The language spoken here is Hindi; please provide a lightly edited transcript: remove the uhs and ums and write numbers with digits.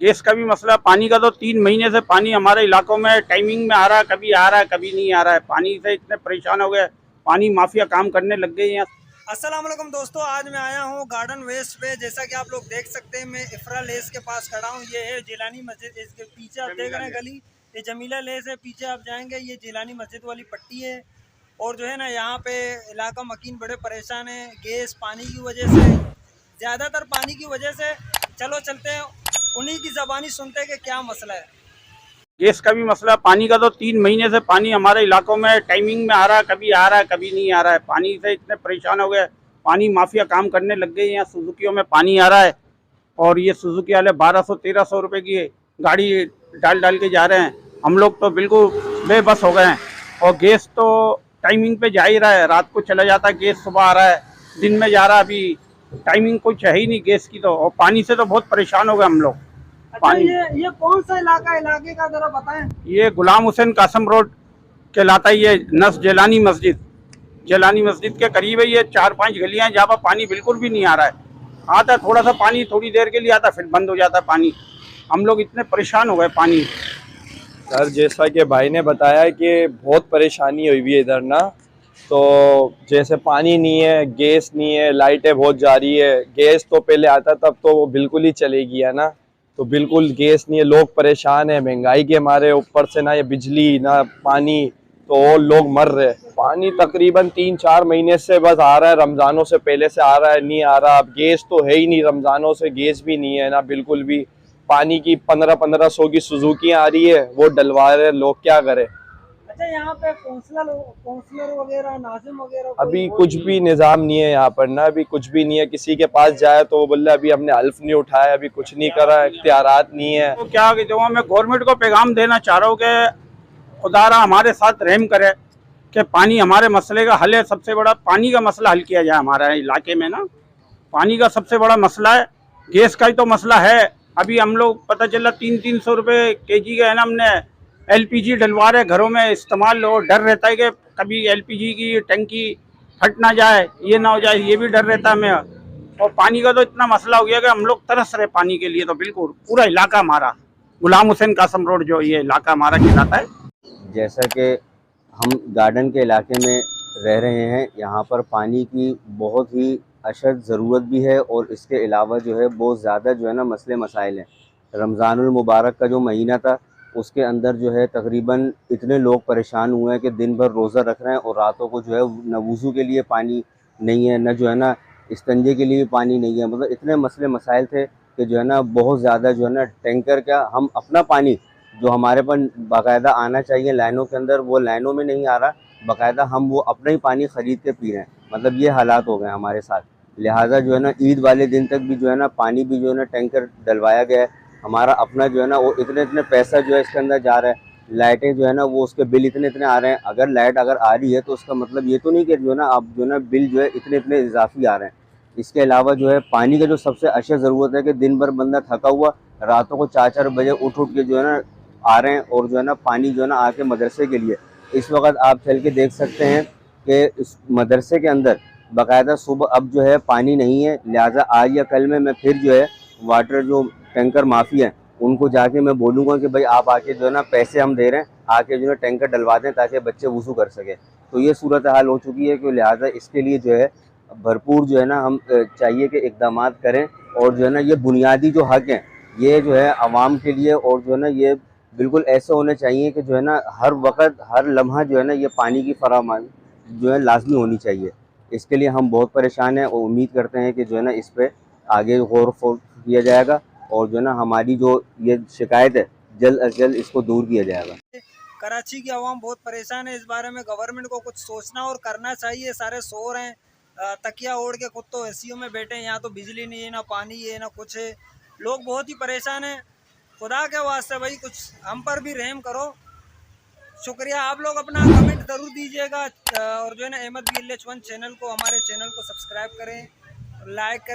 गैस का भी मसला, पानी का तो 3 महीने से पानी हमारे इलाकों में टाइमिंग में आ रहा है, कभी नहीं आ रहा है। पानी से इतने परेशान हो गए, पानी माफिया काम करने लग गए हैं। अस्सलाम वालेकुम दोस्तों, आज मैं आया हूँ गार्डन वेस्ट पे। जैसा कि आप लोग देख सकते हैं, मैं इफ्रा लेस के पास खड़ा हूँ। ये है जिलानी मस्जिद। इसके पीछे आप देख रहे हैं गली, ये जमीला लेस है। पीछे आप जाएंगे, ये जिलानी मस्जिद वाली पट्टी है। और जो है ना, यहाँ पे इलाका मकीन बड़े परेशान है गैस पानी की वजह से, ज़्यादातर पानी की वजह से। चलो चलते हैं, उन्हीं की ज़बानी सुनते हैं कि क्या मसला है। गैस का भी मसला, पानी का तो 3 महीने से पानी हमारे इलाकों में टाइमिंग में आ रहा है, कभी नहीं आ रहा है। पानी से इतने परेशान हो गए, पानी माफिया काम करने लग गए हैं। सुजुकियों में पानी आ रहा है और ये सुजुकी वाले 1200-1300 रुपए की गाड़ी डाल डाल के जा रहे हैं। हम लोग तो बिल्कुल बेबस हो गए हैं। और गैस तो टाइमिंग पे जा ही रहा है, रात को चला जाता है गैस, सुबह आ रहा है, दिन में जा रहा है। अभी टाइमिंग कुछ है ही नहीं गैस की तो। और पानी से तो बहुत परेशान हो गए हम लोग। अच्छा, पानी, ये कौन सा इलाका है? इलाके का जरा बताएं। ये गुलाम हुसैन कासम रोड कहलाता है। ये नस जेलानी मस्जिद, जेलानी मस्जिद के करीब है। ये 4-5 गलियां हैं जहाँ पर पानी बिल्कुल भी नहीं आ रहा है। आता है थोड़ा सा पानी, थोड़ी देर के लिए आता, फिर बंद हो जाता है पानी। हम लोग इतने परेशान हो गए पानी। सर, जैसा कि भाई ने बताया कि बहुत परेशानी हुई हुई है इधर ना। तो जैसे पानी नहीं है, गैस नहीं है, लाइटें बहुत जा रही है। गैस तो पहले आता तब तो वो बिल्कुल ही चलेगी है ना। तो बिल्कुल गैस नहीं है, लोग परेशान है महंगाई के हमारे ऊपर से, ना ये बिजली ना पानी, तो और लोग मर रहे हैं। पानी तकरीबन 3-4 महीने से बस आ रहा है, रमज़ानों से पहले से आ रहा है, नहीं आ रहा। अब गैस तो है ही नहीं, रमज़ानों से गैस भी नहीं है ना बिल्कुल भी। पानी की 1500 की सुजुकियाँ आ रही है, वो डलवा रहे लोग, क्या करें। अच्छा, यहाँ पे काउंसलर वगैरह, नाजिम वगैरह अभी कुछ भी निज़ाम नहीं है यहाँ पर ना, अभी कुछ भी नहीं है। किसी के पास जाए तो वो बोले अभी हमने हल्फ नहीं उठाया, अभी कुछ नहीं करा, इख्तियारात नहीं है। तो क्या कि जो मैं गवर्नमेंट को पैगाम देना चाह रहा हूँ कि खुदारा हमारे साथ रहम करे कि पानी हमारे मसले का हल है। सबसे बड़ा पानी का मसला हल किया जाए हमारे इलाके में ना। पानी का सबसे बड़ा मसला है। गैस का ही तो मसला है। अभी हम लोग पता चला 300-300 रुपये केजी का है ना, हमने एलपीजी डलवा रहे घरों में इस्तेमाल। और डर रहता है कि कभी एलपीजी की टंकी फट ना जाए, ये ना हो जाए, ये भी डर रहता है हमें। और पानी का तो इतना मसला हो गया कि हम लोग तरस रहे पानी के लिए। तो बिल्कुल पूरा इलाका हमारा गुलाम हुसैन कासम रोड, जो ये इलाका हमारा कहलाता है। जैसा कि हम गार्डन के इलाके में रह रहे हैं, यहाँ पर पानी की बहुत ही अशद ज़रूरत भी है। और इसके अलावा जो है बहुत ज़्यादा जो है ना मसले मसाइल हैं। रमज़ानुल मुबारक का जो महीना था, उसके अंदर जो है तकरीबन इतने लोग परेशान हुए हैं कि दिन भर रोज़ा रख रहे हैं और रातों को जो है न वज़ू के लिए पानी नहीं है, न जो है ना इस्तंजे के लिए पानी नहीं है। मतलब इतने मसले मसाइल थे कि जो है ना बहुत ज़्यादा जो है ना टैंकर, क्या हम अपना पानी जो हमारे पास बाकायदा आना चाहिए लाइनों के अंदर, वो लाइनों में नहीं आ रहा। बाकायदा हम वो अपना ही पानी ख़रीद के पी रहे हैं। मतलब ये हालात हो गए हमारे साथ। लिहाजा जो है ना ईद वाले दिन तक भी जो है ना पानी भी जो है ना टैंकर डलवाया गया है। हमारा अपना जो है ना वो इतने इतने पैसा जो है इसके अंदर जा रहा है। लाइटें जो है ना वो उसके बिल इतने इतने आ रहे हैं। अगर लाइट अगर आ रही है तो उसका मतलब ये तो नहीं कि जो है ना अब जो है ना बिल जो है इतने इतने इजाफी आ रहे हैं। इसके अलावा जो है पानी का जो सबसे अशद ज़रूरत है कि दिन भर बंदा थका हुआ, रातों को 4-4 बजे उठ के जो है ना आ रहे हैं। और जो है ना पानी जो है ना आके मदरसे के लिए, इस वक्त आप चल के देख सकते हैं कि इस मदरसे के अंदर बाकायदा सुबह अब जो है पानी नहीं है। लिहाजा आज या कल में मैं फिर जो है वाटर जो टैंकर माफ़ी हैं उनको जाके मैं बोलूँगा कि भाई आप आके जो है ना पैसे हम दे रहे हैं, आके जो है टैंकर डलवा दें ताकि बच्चे वज़ू कर सकें। तो ये सूरत हाल हो चुकी है कि लिहाजा इसके लिए जो है भरपूर जो है ना हम चाहिए कि इक़दाम करें। और जो है ना ये बुनियादी जो हक़ हैं, ये जो है आवाम के लिए, और जो है ना ये बिल्कुल ऐसे होने चाहिए कि जो है ना हर वक्त हर लम्हा जो है ना ये पानी की फराहमी जो है लाजमी होनी चाहिए। इसके लिए हम बहुत परेशान हैं और उम्मीद करते हैं कि जो है ना इस पर आगे गौर व किया जाएगा। और जो है ना हमारी जो ये शिकायत है जल्द अज जल्द इसको दूर किया जाएगा। कराची की आवाम बहुत परेशान है। इस बारे में गवर्नमेंट को कुछ सोचना और करना चाहिए। सारे सो रहे हैं, तकिया ओढ़ के, खुद तो एसीओ में बैठे हैं। यहाँ तो बिजली नहीं है, ना पानी है, ना कुछ है। लोग बहुत ही परेशान हैं। खुदा के वास्ते भाई कुछ हम पर भी रहम करो। शुक्रिया। आप लोग अपना कमेंट ज़रूर दीजिएगा। और जो है ना अहमद BLH1 चैनल को, हमारे चैनल को सब्सक्राइब करें, लाइक करें।